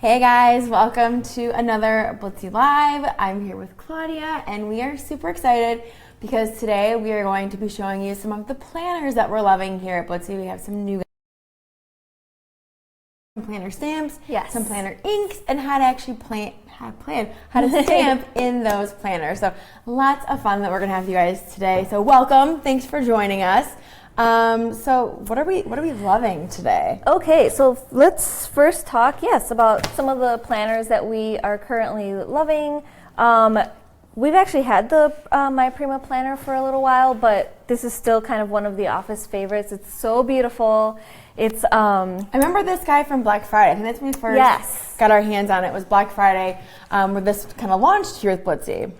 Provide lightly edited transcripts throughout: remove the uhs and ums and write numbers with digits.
Hey guys, welcome to another Blitsy Live. I'm here with Claudia and we are super excited because today we are going to be showing you some of the planners that we're loving here at Blitsy. We have some new planner stamps, some planner inks, and how to actually how to stamp in those planners. So lots of fun that we're gonna have you guys today. So welcome, thanks for joining us. So what are we loving today? Okay, so let's first talk, about some of the planners that we are currently loving. We've actually had the My Prima planner for a little while, but this is still kind of one of the office favorites. It's so beautiful. It's I remember this guy from Black Friday. I think that's when we first got our hands on it. It was Black Friday, where this kind of launched here with Blitsy.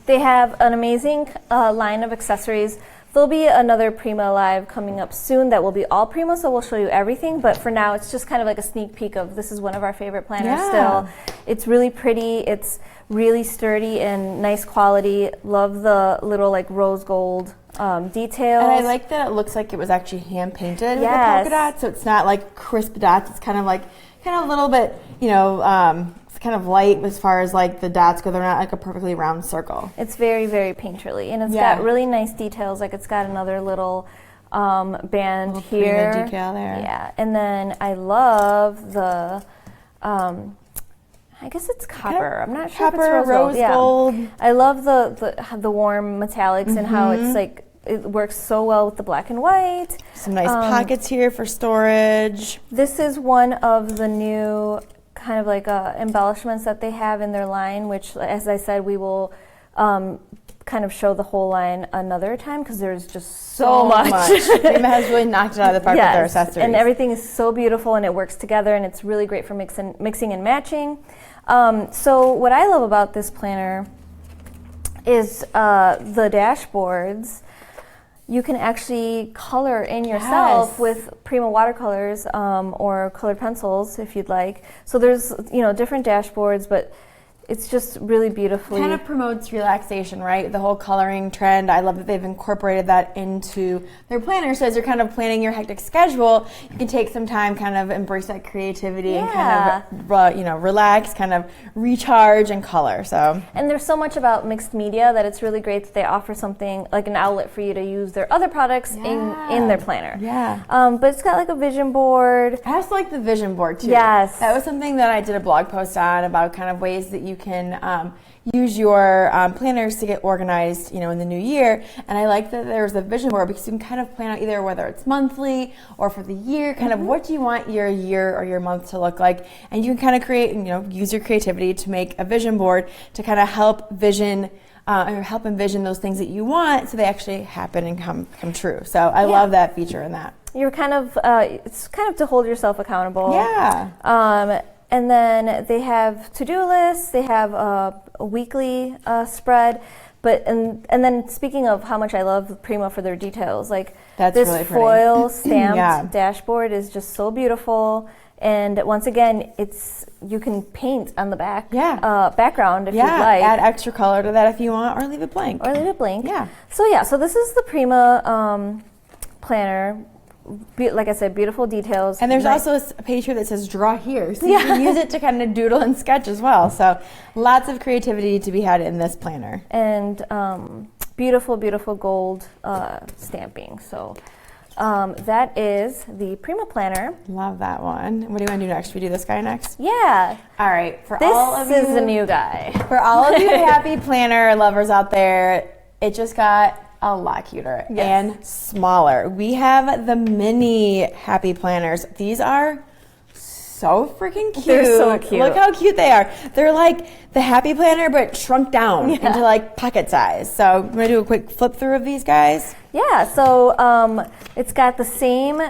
They have an amazing line of accessories. There'll be another Prima Live coming up soon that will be all Prima, so we'll show you everything. But for now, it's just kind of like a sneak peek of this is one of our favorite planners still. It's really pretty. It's really sturdy and nice quality. Love the little like rose gold details. And I like that it looks like it was actually hand painted with the polka dots, so it's not like crisp dots. It's kind of a little bit, it's kind of light as far as like the dots go. They're not like a perfectly round circle. It's very, very painterly, and it's got really nice details. Like it's got another little band here. Prima decal there. Yeah, and then I love the. I guess it's copper. I'm not sure if it's rose gold. I love the warm metallics and how it's like it works so well with the black and white. Some nice pockets here for storage. This is one of the new kind of like embellishments that they have in their line, which, as I said, we will kind of show the whole line another time because there's just so much. Prima has really knocked it out of the park with their accessories. And everything is so beautiful and it works together and it's really great for mixing and matching. So what I love about this planner is the dashboards. You can actually color in yourself with Prima watercolors or colored pencils if you'd like. So there's different dashboards, but it's just really beautifully. Kind of promotes relaxation, right? The whole coloring trend. I love that they've incorporated that into their planner. So as you're kind of planning your hectic schedule, you can take some time, kind of embrace that creativity and kind of, relax, kind of recharge and color. So. And there's so much about mixed media that it's really great that they offer something like an outlet for you to use their other products in their planner. Yeah. But it's got like a vision board. I also like the vision board too. Yes. That was something that I did a blog post on about kind of ways that you can use your planners to get organized, in the new year. And I like that there's a vision board because you can kind of plan out either whether it's monthly or for the year, kind of what do you want your year or your month to look like. And you can kind of create and, use your creativity to make a vision board to kind of help envision those things that you want so they actually happen and come true. So I love that feature in that. You're kind of, it's kind of to hold yourself accountable. Yeah. And then they have to-do lists, they have a weekly spread, and then speaking of how much I love Prima for their details, like this really foil stamped dashboard is just so beautiful. And once again, you can paint on the background if you'd like. Add extra color to that if you want, or leave it blank. Yeah. So this is the Prima planner. Like I said, beautiful details. And there's also a page here that says draw here. So you can use it to kind of doodle and sketch as well. So lots of creativity to be had in this planner. And beautiful, beautiful gold stamping. So that is the Prima planner. Love that one. What do you want to do next? Should we do this guy next? Yeah. All right. This is the new guy. For all of you happy planner lovers out there, it just got a lot cuter and smaller. We have the mini happy planners. These are so freaking cute. They're so cute. Look how cute they are. They're like the happy planner but shrunk down into like pocket size. So I'm going to do a quick flip through of these guys. Yeah, so it's got the same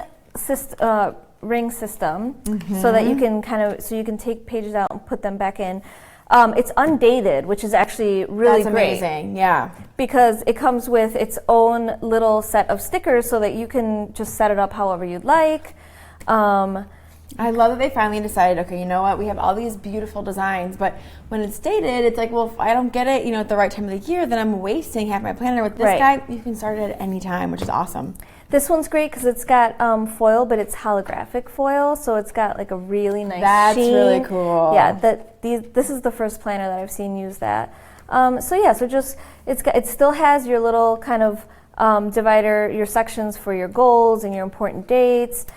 ring system so that you can take pages out and put them back in. It's undated, which is actually really great. That's amazing, yeah. Because it comes with its own little set of stickers so that you can just set it up however you'd like. I love that they finally decided, okay, you know what, we have all these beautiful designs, but when it's dated, it's like, well, if I don't get it, at the right time of the year, then I'm wasting half my planner. With this guy, you can start it at any time, which is awesome. This one's great because it's got foil, but it's holographic foil, so it's got like a really nice sheen. That's really cool. Yeah, this is the first planner that I've seen use that. So just it still has your little kind of divider, your sections for your goals and your important dates.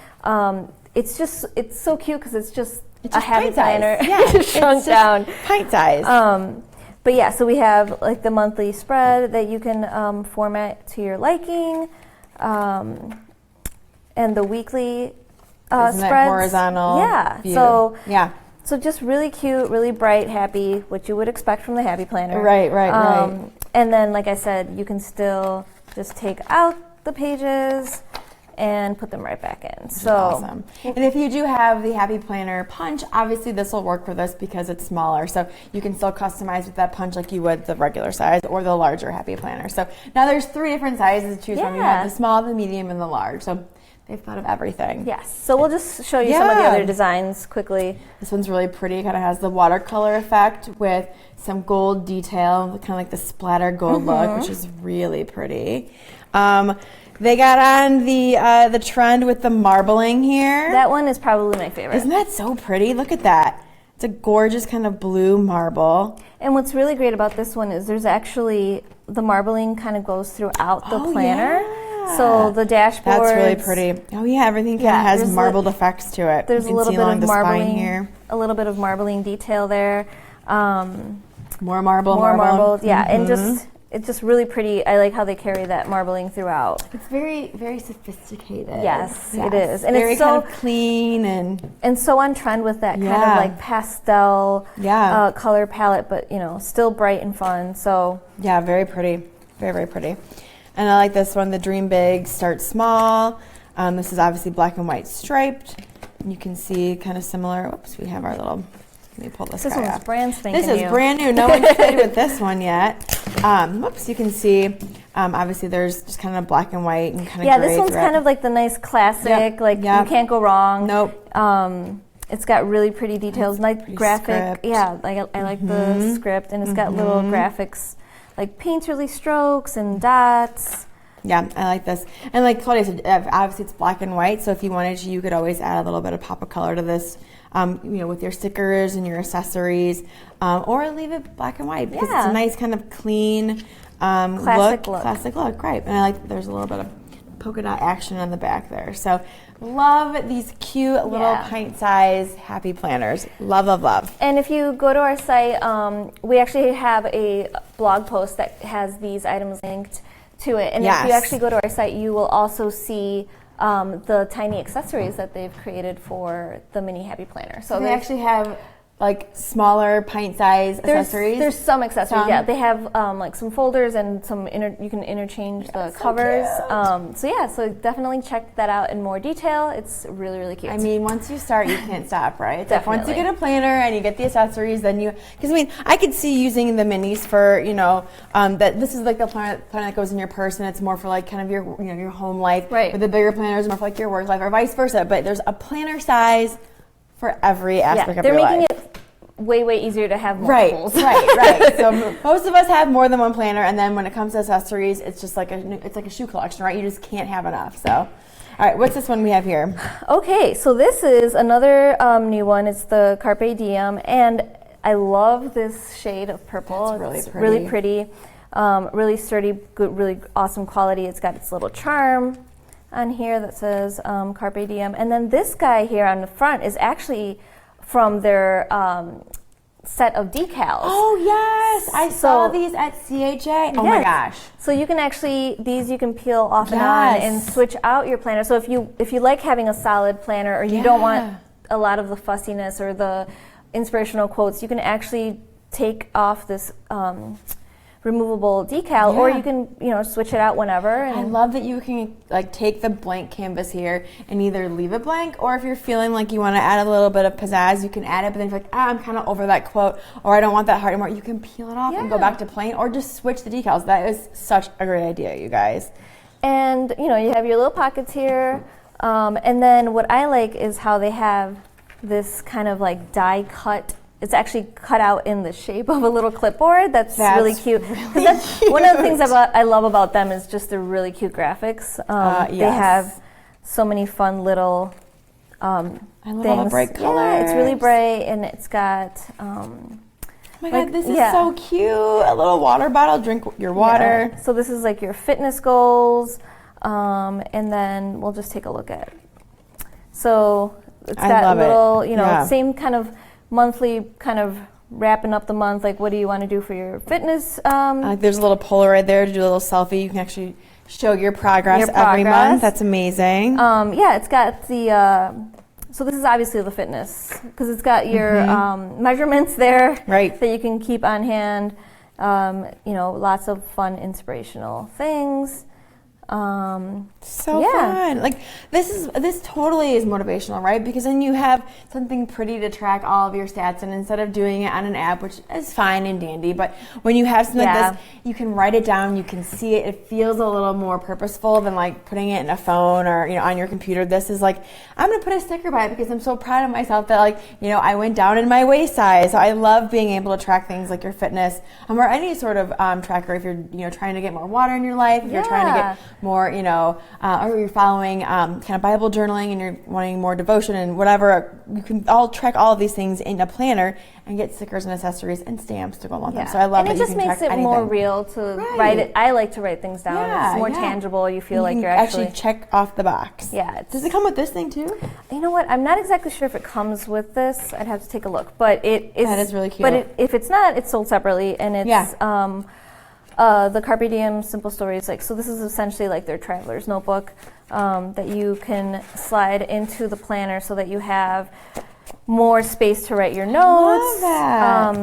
It's so cute because it's just a happy planner. Yeah, shrunk down, pint size. But yeah, so we have like the monthly spread that you can format to your liking, and the weekly Isn't spreads. that horizontal Yeah. view? So So just really cute, really bright, happy, what you would expect from the Happy Planner. Right. And then, like I said, you can still just take out the pages and put them right back in. So awesome. And if you do have the Happy Planner punch, obviously this will work for this because it's smaller. So you can still customize with that punch like you would the regular size or the larger Happy Planner. So now there's 3 different sizes to choose from. You have the small, the medium, and the large. So they've thought of everything. Yes. So we'll just show you some of the other designs quickly. This one's really pretty. It kind of has the watercolor effect with some gold detail, kind of like the splatter gold look, which is really pretty. They got on the trend with the marbling here. That one is probably my favorite. Isn't that so pretty? Look at that. It's a gorgeous kind of blue marble. And what's really great about this one is there's actually, the marbling kind of goes throughout the planner. Yeah. So the dashboard. That's really pretty. Oh yeah, everything kind of has marbled effects to it. There's a little bit of marbling here. A little bit of marbling detail there. More marbled. Yeah, and it's just really pretty. I like how they carry that marbling throughout. It's very, very sophisticated. Yes, it is. And very it's so kind of clean and so on trend with that kind of like pastel color palette, but still bright and fun. So yeah, very pretty. Very, very pretty. And I like this one, the Dream Big, Start Small. This is obviously black and white striped. And you can see kind of similar. Oops, we have our little. Let me pull this guy one's up. brand spanking This is brand new. No one's played with this one yet. Whoops, you can see. Obviously, there's just kind of black and white and kind of gray. This one's kind of like the nice classic. You can't go wrong. Nope. It's got really pretty details, nice graphic. Script. Yeah, I like the script, and it's got little graphics, like painterly strokes and dots. Yeah, I like this. And like Claudia said, obviously it's black and white, so if you wanted to, you could always add a little bit of pop of color to this, with your stickers and your accessories, or leave it black and white because it's a nice kind of clean classic look. Classic look, right. And I like that there's a little bit of polka dot action on the back there. So love these cute little pint-size Happy Planners. Love, love, love. And if you go to our site, we actually have a blog post that has these items linked to it. And if you actually go to our site, you will also see the tiny accessories that they've created for the mini Happy Planner. So they actually have like smaller pint-size accessories. There's some accessories. Yeah, they have like some folders and some you can interchange the covers. So definitely check that out in more detail. It's really, really cute. I mean, once you start, you can't stop, right? It's Definitely. Like once you get a planner and you get the accessories, then because I could see using the minis for that this is like the planner that goes in your purse and it's more for like kind of your your home life. Right. But the bigger planners are more for like your work life or vice versa. But there's a planner size for every aspect of your life. They're making it way easier to have multiples. Right. So most of us have more than one planner, and then when it comes to accessories, it's just like a shoe collection, right? You just can't have enough. So, all right, what's this one we have here? Okay, so this is another new one. It's the Carpe Diem, and I love this shade of purple. It's really it's pretty. Really pretty, really sturdy, good, really awesome quality. It's got its little charm on here that says Carpe Diem, and then this guy here on the front is actually from their set of decals. Oh yes, I saw these at CHA. Oh my gosh! So you can you can peel off and on and switch out your planner. So if you like having a solid planner, or you don't want a lot of the fussiness or the inspirational quotes, you can actually take off this removable decal, or you can switch it out whenever. And I love that you can like take the blank canvas here and either leave it blank, or if you're feeling like you want to add a little bit of pizzazz, you can add it. But then if you're like, I'm kind of over that quote, or I don't want that heart anymore, you can peel it off and go back to plain, or just switch the decals. That is such a great idea, you guys. And you have your little pockets here, and then what I like is how they have this kind of like die cut it's actually cut out in the shape of a little clipboard. That's really cute. Really that's cute. One of the things I love about them is just the really cute graphics. Yes. They have so many fun little I love things. all the bright colors. Yeah, it's really bright, and it's got. Oh my God, this is so cute. A little water bottle, drink your water. Yeah. So this is like your fitness goals, and then we'll just take a look at it. So it's got a little, same kind of monthly kind of wrapping up the month, like what do you want to do for your fitness? There's a little Polaroid there to do a little selfie. You can actually show your progress every month. That's amazing. It's got the, so this is obviously the fitness, because it's got your measurements there that you can keep on hand. Lots of fun, inspirational things. Fun. Like this totally is motivational, right? Because then you have something pretty to track all of your stats, and instead of doing it on an app, which is fine and dandy, but when you have something like this, you can write it down, you can see it. It feels a little more purposeful than like putting it in a phone or on your computer. This is like, I'm gonna put a sticker by it because I'm so proud of myself that I went down in my waist size. So I love being able to track things like your fitness or any sort of tracker. If you're trying to get more water in your life, if you're trying to get more, or you're following kind of Bible journaling and you're wanting more devotion and whatever, you can all track all of these things in a planner and get stickers and accessories and stamps to go along with them. So I love that you can track anything. And it just makes it more real to write it. I like to write things down. It's more tangible. You feel like you're actually check off the box. Yeah. Does it come with this thing too? You know what? I'm not exactly sure if it comes with this. I'd have to take a look. But it is. That is really cute. But if it's not, it's sold separately, and it's the Carpe Diem Simple Stories. So this is essentially like their traveler's notebook that you can slide into the planner so that you have more space to write your notes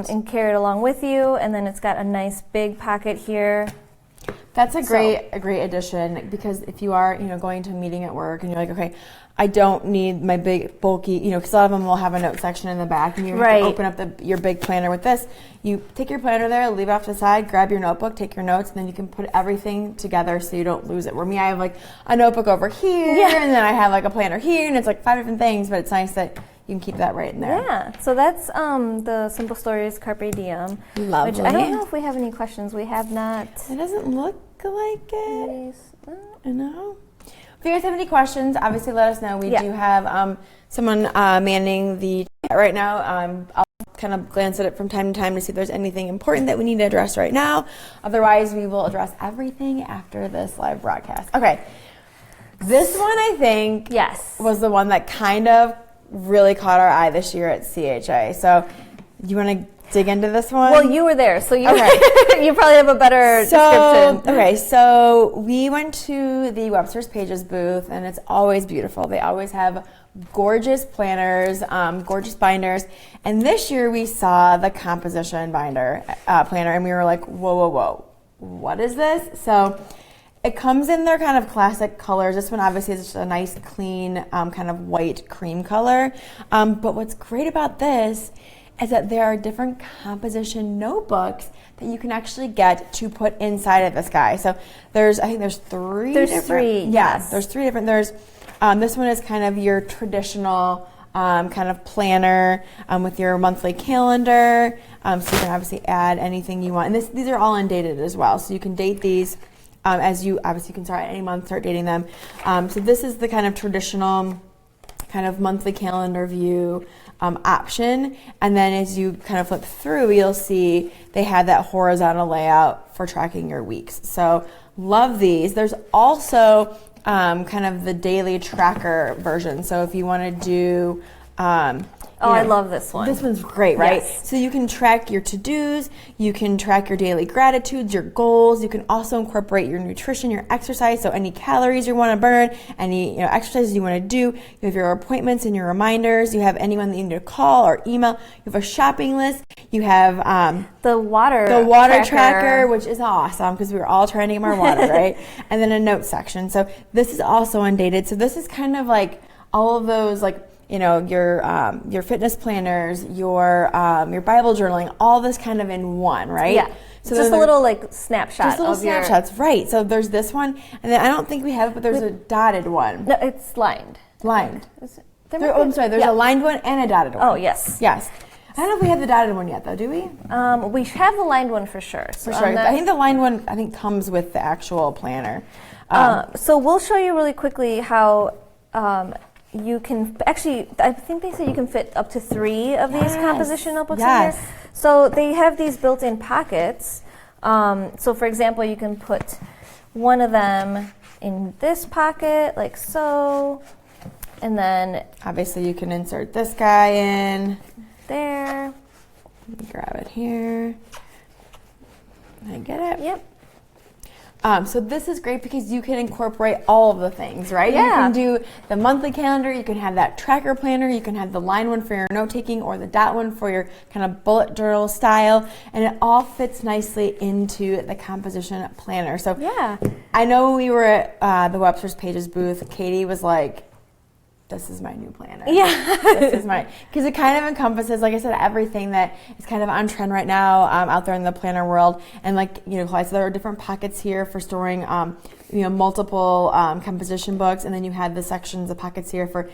and carry it along with you. And then it's got a nice big pocket here. That's a great addition, because if you are going to a meeting at work and you're like, okay, I don't need my big bulky, because a lot of them will have a note section in the back, and you have to open up your big planner with this. You take your planner there, leave it off to the side, grab your notebook, take your notes, and then you can put everything together so you don't lose it. Where me, I have a notebook over here, and then I have a planner here, and it's 5 different things, but it's nice that you can keep that right in there. Yeah, so that's the Simple Stories Carpe Diem. Lovely. Which I don't know if we have any questions. We have not. It doesn't look like it. I know. If you guys have any questions, obviously let us know. We do have someone manning the chat right now. I'll kind of glance at it from time to time to see if there's anything important that we need to address right now. Otherwise, we will address everything after this live broadcast. Okay. This one, I think, was the one that kind of really caught our eye this year at CHA. So you want to dig into this one? Well, you were there, so you you probably have a better description. Okay, so we went to the Webster's Pages booth, and it's always beautiful. They always have gorgeous planners, gorgeous binders. And this year we saw the composition binder planner, and we were like, whoa, what is this? So it comes in their kind of classic colors. This one obviously is just a nice, clean, kind of white cream color. But what's great about this is that there are different composition notebooks that you can actually get to put inside of this guy. So I think there's three. There's three, yes. There's three different. There's this one is kind of your traditional kind of planner with your monthly calendar. So you can obviously add anything you want. And these are all undated as well. So you can date these as you obviously can start at any month, start dating them. So this is the kind of traditional kind of monthly calendar view option, and then as you kind of flip through, you'll see they have that horizontal layout for tracking your weeks. So love these. There's also kind of the daily tracker version. So if you want to do I love this one. This one's great, right? Yes. So you can track your to-dos, you can track your daily gratitudes, your goals. You can also incorporate your nutrition, your exercise, so any calories you want to burn, any exercises you want to do. You have your appointments and your reminders. You have anyone that you need to call or email. You have a shopping list. You have the water tracker, which is awesome because we were all trying to get more water, right? And then a notes section. So this is also undated. So this is kind of like all of those your fitness planners, your Bible journaling, all this kind of in one, right? Yeah. So just a little snapshot. Just little snapshots, right? So there's this one, and then I don't think we have it, but there's a dotted one. No, it's lined. Lined. I'm sorry. There's a lined one and a dotted one. Oh yes. Yes. I don't know if we have the dotted one yet, though, do we? We have the lined one for sure. So for sure. I think the lined one, comes with the actual planner. So we'll show you really quickly how you can, actually, I think they say you can fit up to 3 of these composition notebooks in here. So they have these built-in pockets. So for example, you can put one of them in this pocket, like so, and then obviously you can insert this guy in. There. Let me grab it here. I get it. Yep. So this is great because you can incorporate all of the things, right? Yeah. You can do the monthly calendar, you can have that tracker planner, you can have the line one for your note-taking or the dot one for your kind of bullet journal style, and it all fits nicely into the composition planner. So yeah. I know we were at the Webster's Pages booth. Katie was like, this is my new planner. Yeah. This is my, because it kind of encompasses, like I said, everything that is kind of on trend right now out there in the planner world. And like, Clyde, so there are different pockets here for storing, multiple composition books. And then you have the sections of pockets here for,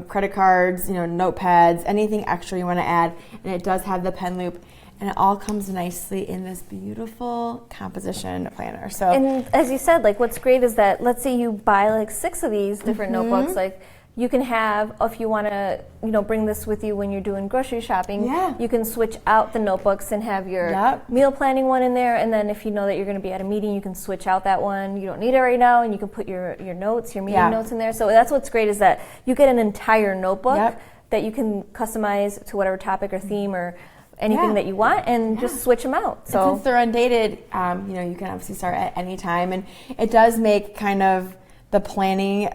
credit cards, notepads, anything extra you want to add. And it does have the pen loop. And it all comes nicely in this beautiful composition planner. So, and as you said, like what's great is that, let's say you buy like 6 of these different notebooks, like you can have, if you want to, bring this with you when you're doing grocery shopping, you can switch out the notebooks and have your meal planning one in there. And then if you know that you're going to be at a meeting, you can switch out that one. You don't need it right now, and you can put your notes, your meeting notes in there. So that's what's great is that you get an entire notebook that you can customize to whatever topic or theme or anything that you want, and just switch them out. So and since they're undated, you can obviously start at any time, and it does make kind of the planning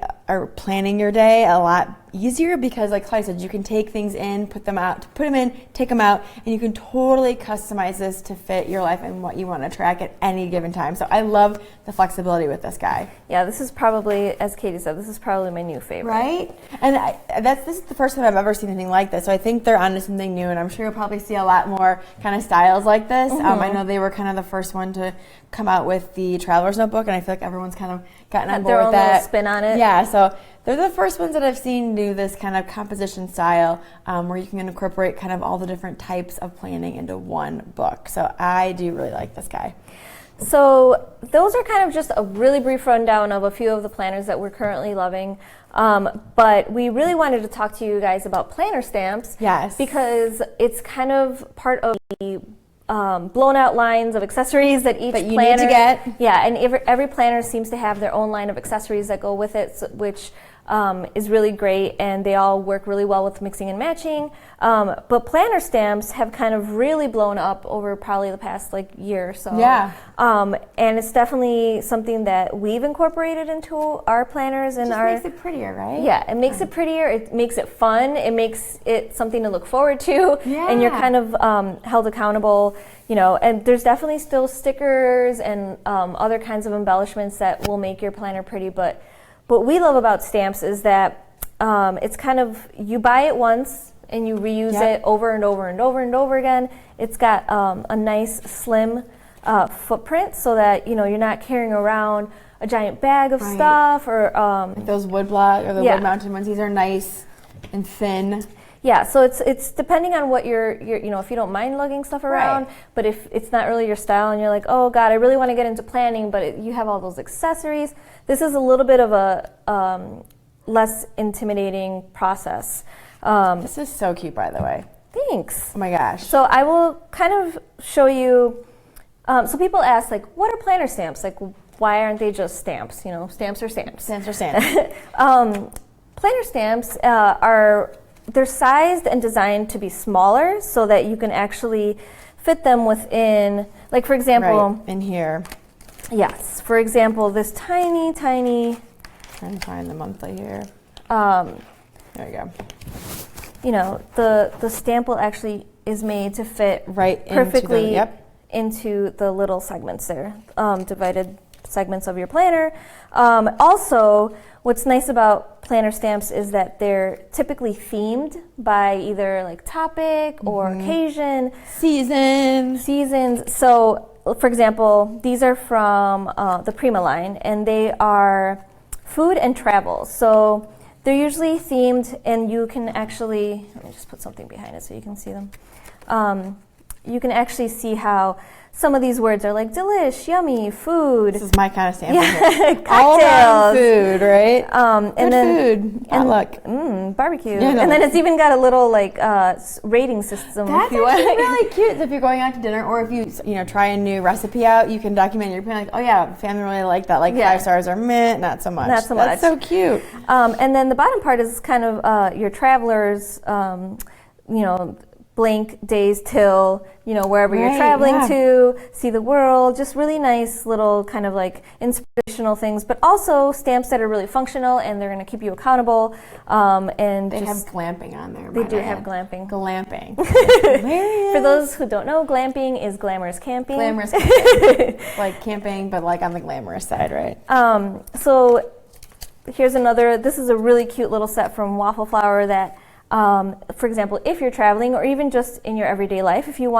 your day a lot easier because, like Claudia said, you can take things in, put them in, take them out, and you can totally customize this to fit your life and what you want to track at any given time. So I love the flexibility with this guy. Yeah, this is probably, as Katie said, this is probably my new favorite. Right? And this is the first time I've ever seen anything like this. So I think they're onto something new, and I'm sure you'll probably see a lot more kind of styles like this. I know they were kind of the first one to come out with the Traveler's Notebook, and I feel like everyone's kind of gotten on board with that. Their own little spin on it. Yeah, so they're the first ones that I've seen do this kind of composition style where you can incorporate kind of all the different types of planning into one book. So I do really like this guy. So those are kind of just a really brief rundown of a few of the planners that we're currently loving. But we really wanted to talk to you guys about planner stamps. Yes. Because it's kind of part of the blown out lines of accessories that each you planner need to get. Yeah, and every planner seems to have their own line of accessories that go with it, which is really great, and they all work really well with mixing and matching. But planner stamps have kind of really blown up over probably the past year or so. Yeah. And it's definitely something that we've incorporated into our planners and It makes it prettier, right? Yeah, it makes it prettier. It makes it fun. It makes it something to look forward to. Yeah. And you're kind of held accountable. And there's definitely still stickers and other kinds of embellishments that will make your planner pretty. But what we love about stamps is that it's kind of, you buy it once and you reuse it over and over and over and over again. It's got a nice slim footprint so that you're not carrying around a giant bag of stuff or like those wood block or the wood mounted ones. These are nice and thin. Yeah, so it's depending on what you're if you don't mind lugging stuff around, but if it's not really your style and you're like, oh God, I really want to get into planning, but you have all those accessories, this is a little bit of a less intimidating process. This is so cute, by the way. Thanks. Oh my gosh. So I will kind of show you, so people ask, what are planner stamps? Why aren't they just stamps? Stamps are stamps. Stamps are stamps. Planner stamps they're sized and designed to be smaller so that you can actually fit them within, for example, in here. Yes, for example, this tiny. Trying to find the monthly here. There we go. The stamp actually is made to fit right perfectly into the little segments there, divided segments of your planner. Also, what's nice about planner stamps is that they're typically themed by either topic or occasion, seasons. So, for example, these are from the Prima line, and they are food and travel. So they're usually themed, and you can actually, let me just put something behind it so you can see them. you can actually see how some of these words are like delish, yummy, food. This is my kind of stamp. Yeah. All around food, right? And then food. Potluck. Barbecue. Yeah, no. And then it's even got a little like rating system. That's if you actually want. really cute. If you're going out to dinner, or if you try a new recipe out, you can document your plan. Like, oh yeah, family really like that. Like 5 stars are mint, not so much. Not so much. That's so cute. And then the bottom part is kind of your travelers, blank days till, wherever you're traveling to, see the world, just really nice little kind of like inspirational things, but also stamps that are really functional and they're going to keep you accountable. And they have glamping on there. They do have glamping. Glamping. For those who don't know, glamping is glamorous camping. Glamorous camping. Like camping, but like on the glamorous side, right? So here's another, this is a really cute little set from Waffle Flower that for example, if you're traveling or even just in your everyday life, if you're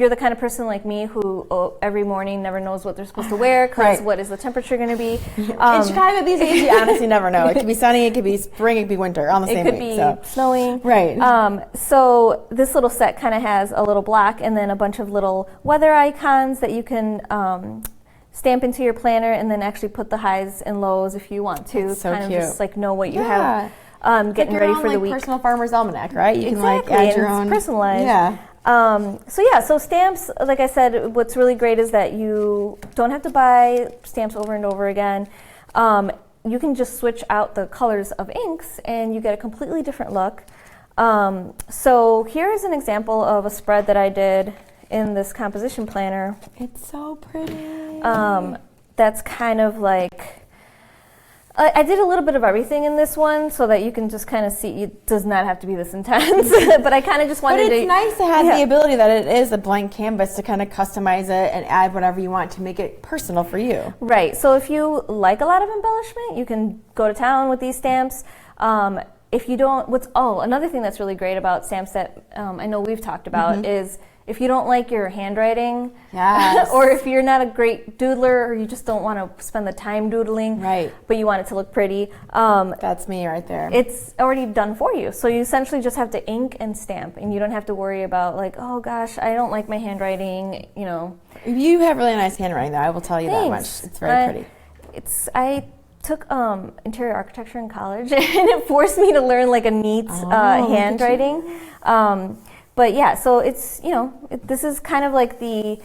the kind of person like me who every morning never knows what they're supposed to wear because what is the temperature going to be. In Chicago these days, you honestly never know. It could be sunny, it could be spring, it could be winter on the same week. It could be snowing. Right. So this little set kind of has a little block and then a bunch of little weather icons that you can stamp into your planner and then actually put the highs and lows if you want to. That's so kind cute. of just like know what you have. Getting like ready own, for the week. Personal farmer's almanac, right? You exactly. can add your own. It's personalized. Yeah. So stamps, like I said, what's really great is that you don't have to buy stamps over and over again. You can just switch out the colors of inks and you get a completely different look. So here is an example of a spread that I did in this composition planner. It's so pretty. That's kind of like, I did a little bit of everything in this one so that you can just kind of see it does not have to be this intense, but I kind of just wanted to... But it's nice to have the ability that it is a blank canvas to kind of customize it and add whatever you want to make it personal for you. Right, so if you like a lot of embellishment, you can go to town with these stamps. If you don't, another thing that's really great about stamps that I know we've talked about is if you don't like your handwriting, or if you're not a great doodler, or you just don't want to spend the time doodling, but you want it to look pretty, that's me right there. It's already done for you. So you essentially just have to ink and stamp, and you don't have to worry about like, oh gosh, I don't like my handwriting, You have really nice handwriting, though. I will tell you that much. It's very pretty. I took interior architecture in college, and it forced me to learn like a neat handwriting. But yeah, so it's, this is kind of like the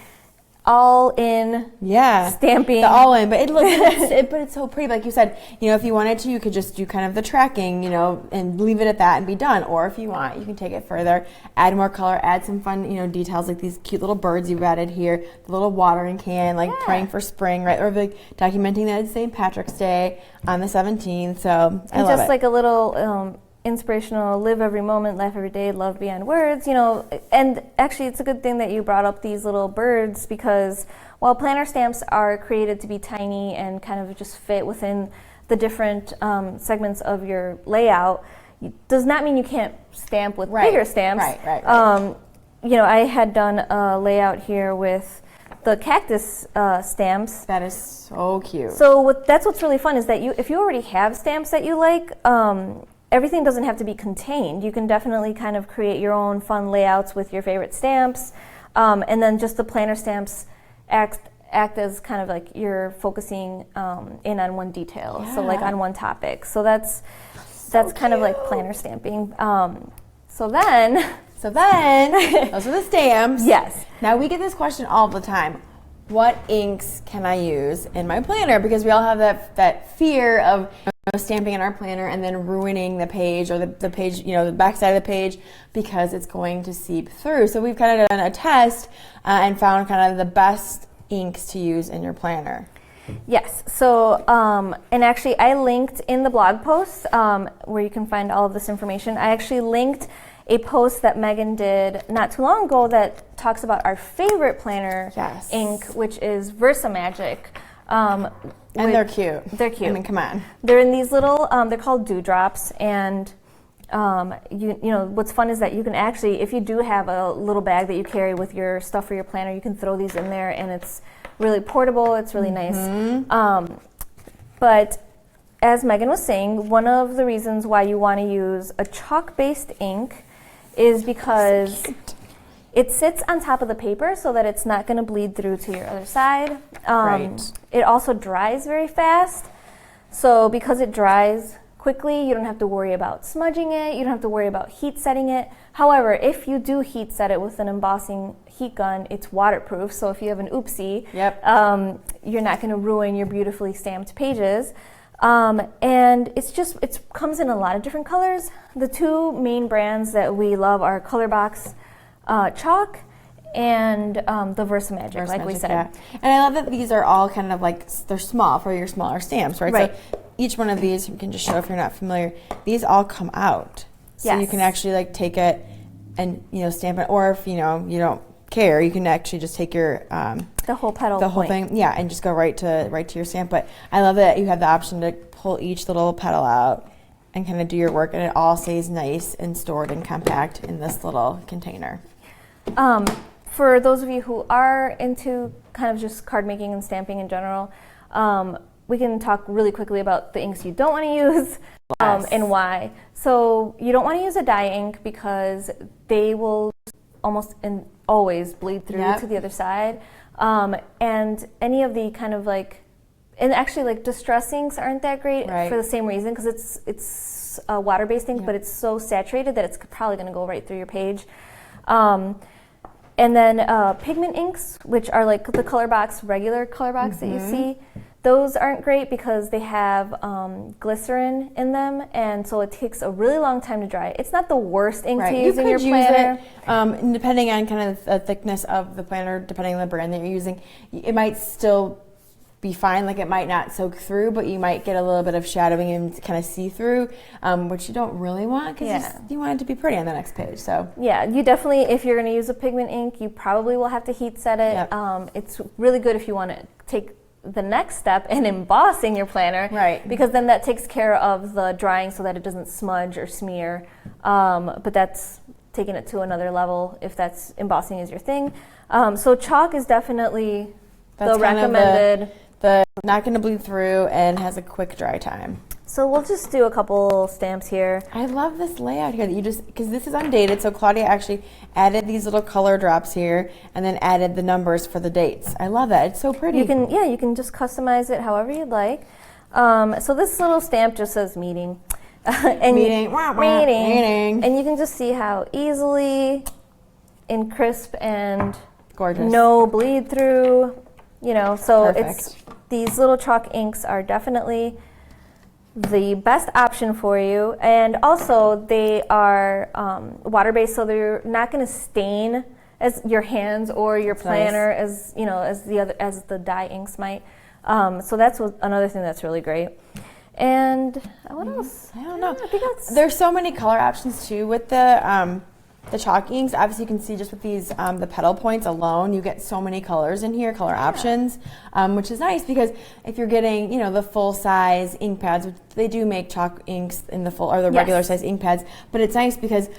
all-in stamping. The all-in, but it looks, but it's so pretty. Like you said, if you wanted to, you could just do kind of the tracking, and leave it at that and be done. Or if you want, you can take it further, add more color, add some fun, details like these cute little birds you've added here, the little watering can, like praying for spring, right? Or like documenting that it's St. Patrick's Day on the 17th. So I love it. Just like a little inspirational, live every moment, laugh every day, love beyond words, and actually it's a good thing that you brought up these little birds because while planner stamps are created to be tiny and kind of just fit within the different segments of your layout, does not mean you can't stamp with bigger stamps. Right. I had done a layout here with the cactus stamps. That is so cute. So that's what's really fun is that if you already have stamps that you like, everything doesn't have to be contained. You can definitely kind of create your own fun layouts with your favorite stamps. And then just the planner stamps act as kind of like you're focusing in on one detail. So like on one topic. So that's kind of like planner stamping. So then those are the stamps. Yes. Now we get this question all the time. What inks can I use in my planner? Because we all have that fear of stamping in our planner and then ruining the page or the page, the back side of the page because it's going to seep through. So we've kind of done a test and found kind of the best inks to use in your planner. Yes. So, and actually I linked in the blog post where you can find all of this information. I actually linked a post that Megan did not too long ago that talks about our favorite planner ink, which is Versa Magic. And they're cute. They're cute. I mean, come on. They're in these little, they're called dewdrops, and what's fun is that you can actually, if you do have a little bag that you carry with your stuff for your planner, you can throw these in there, and it's really portable. It's really nice. But as Megan was saying, one of the reasons why you want to use a chalk-based ink is because It sits on top of the paper so that it's not going to bleed through to your other side. Right. It also dries very fast. So because it dries quickly, you don't have to worry about smudging it. You don't have to worry about heat setting it. However, if you do heat set it with an embossing heat gun, it's waterproof. So if you have an oopsie, you're not going to ruin your beautifully stamped pages. And it comes in a lot of different colors. The two main brands that we love are Colorbox Chalk and the Versamagic, like we said. Yeah. And I love that these are all kind of like, they're small for your smaller stamps, right? Right. So each one of these, we can just show if you're not familiar, these all come out. So Yes. you can actually like take it and, stamp it, or if, you don't care, you can actually just take your The whole petal the whole point. thing, and just go right to your stamp. But I love that you have the option to pull each little petal out and kind of do your work, and it all stays nice and stored and compact in this little container. For those of you who are into kind of just card making and stamping in general, we can talk really quickly about the inks you don't want to use and why. So you don't want to use a dye ink because they will almost always bleed through to the other side. And any of the kind of and actually distress inks aren't that great for the same reason, because it's a water-based ink, but it's so saturated that it's probably going to go right through your page. And then pigment inks, which are like the regular color box that you see, those aren't great because they have glycerin in them, and so it takes a really long time to dry. It's not the worst ink to use in your planner. Use it, depending on kind of the thickness of the planner, depending on the brand that you're using. It might still be fine, like it might not soak through, but you might get a little bit of shadowing and kind of see through, which you don't really want, because you want it to be pretty on the next page. So you definitely, if you're going to use a pigment ink, you probably will have to heat set it. It's really good if you want to take the next step in embossing your planner, because then that takes care of the drying so that it doesn't smudge or smear, but that's taking it to another level if that's embossing is your thing. So chalk is definitely the recommended. The not going to bleed through and has a quick dry time. So we'll just do a couple stamps here. I love this layout here that you just, because this is undated, so Claudia actually added these little color drops here and then added the numbers for the dates. I love that. It's so pretty. You can just customize it however you'd like. So this little stamp just says meeting. And meeting. And you can just see how easily and crisp and gorgeous. No bleed through. So Perfect. These little chalk inks are definitely the best option for you, and also they are water-based, so they're not going to stain as your hands or your planner as the dye inks might. So that's another thing that's really great. And what else? I don't know. I think there's so many color options too with the chalk inks. Obviously, you can see just with these the petal points alone, you get so many colors in here, color options, which is nice because if you're getting the full size ink pads, which they do make chalk inks in the full or the regular size ink pads, but it's nice because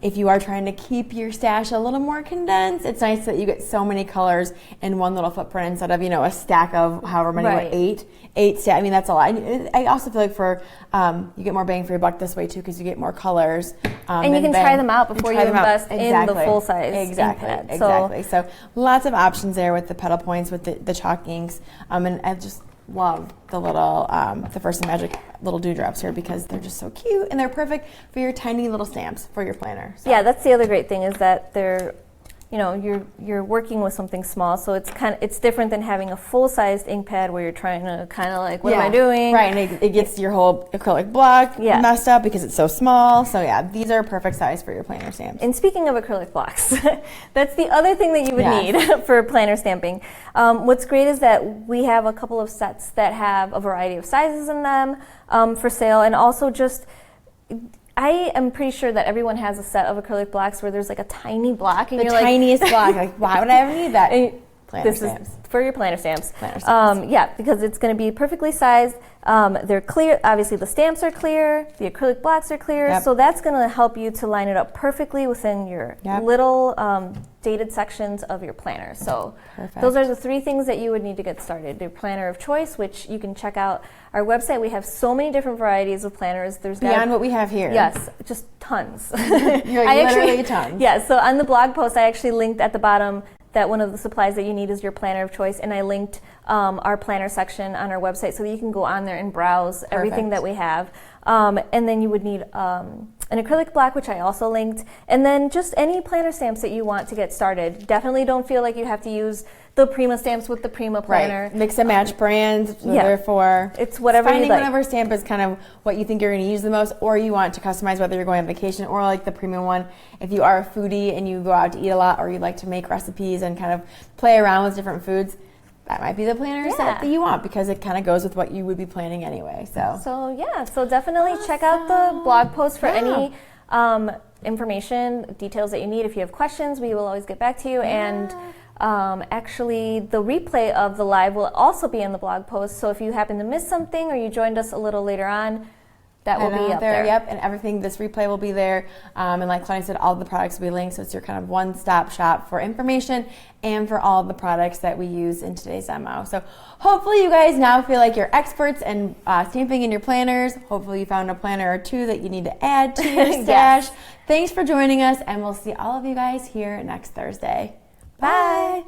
if you are trying to keep your stash a little more condensed, it's nice that you get so many colors in one little footprint instead of a stack of however many, eight stack. I mean, that's a lot. I also feel like you get more bang for your buck this way too, because you get more colors. And you can try them out before you invest in the full size ink pad. Exactly. So lots of options there with the petal points, with the chalk inks, and I just love the little the Versamagic little dewdrops here because they're just so cute and they're perfect for your tiny little stamps for your planner. So. Yeah, that's the other great thing is that they're you're working with something small, so it's different than having a full-sized ink pad where you're trying to kind of what am I doing? Right, and it gets your whole acrylic block messed up because it's so small. So these are perfect size for your planner stamps. And speaking of acrylic blocks, that's the other thing that you would need for planner stamping. What's great is that we have a couple of sets that have a variety of sizes in them for sale, and also just I am pretty sure that everyone has a set of acrylic blocks where there's a tiny block, and the tiniest block. Why would I ever need that? planner this stamps. is for your planner stamps. Planner stamps. Yeah, because it's going to be perfectly sized. They're clear. Obviously, the stamps are clear. The acrylic blocks are clear. Yep. So that's going to help you to line it up perfectly within your Yep. little dated sections of your planner. So Perfect. those are the 3 things that you would need to get started. Your planner of choice, which you can check out our website. We have so many different varieties of planners. There's Beyond what we have here. Yes, just tons. You're like literally tons. Yeah, so on the blog post, I actually linked at the bottom that one of the supplies that you need is your planner of choice, and I linked our planner section on our website so that you can go on there and browse everything that we have. And then you would need an acrylic block, which I also linked, and then just any planner stamps that you want to get started. Definitely don't feel like you have to use the Prima stamps with the Prima planner. Right. Mix and match brands, so yeah. therefore It's whatever you finding like. whatever stamp is kind of what you think you're going to use the most, or you want to customize whether you're going on vacation or like the Prima one. If you are a foodie and you go out to eat a lot, or you like to make recipes and kind of play around with different foods, that might be the planner set that you want because it kind of goes with what you would be planning anyway. So definitely check out the blog post for any information, details that you need. If you have questions, we will always get back to you. And actually, the replay of the live will also be in the blog post. So if you happen to miss something or you joined us a little later on, that will be up there. Yep, and everything, this replay will be there. And like Claudia said, all the products will be linked, so it's your kind of one-stop shop for information and for all the products that we use in today's demo. So hopefully you guys now feel like you're experts in stamping in your planners. Hopefully you found a planner or 2 that you need to add to your stash. Yes. Thanks for joining us, and we'll see all of you guys here next Thursday. Bye.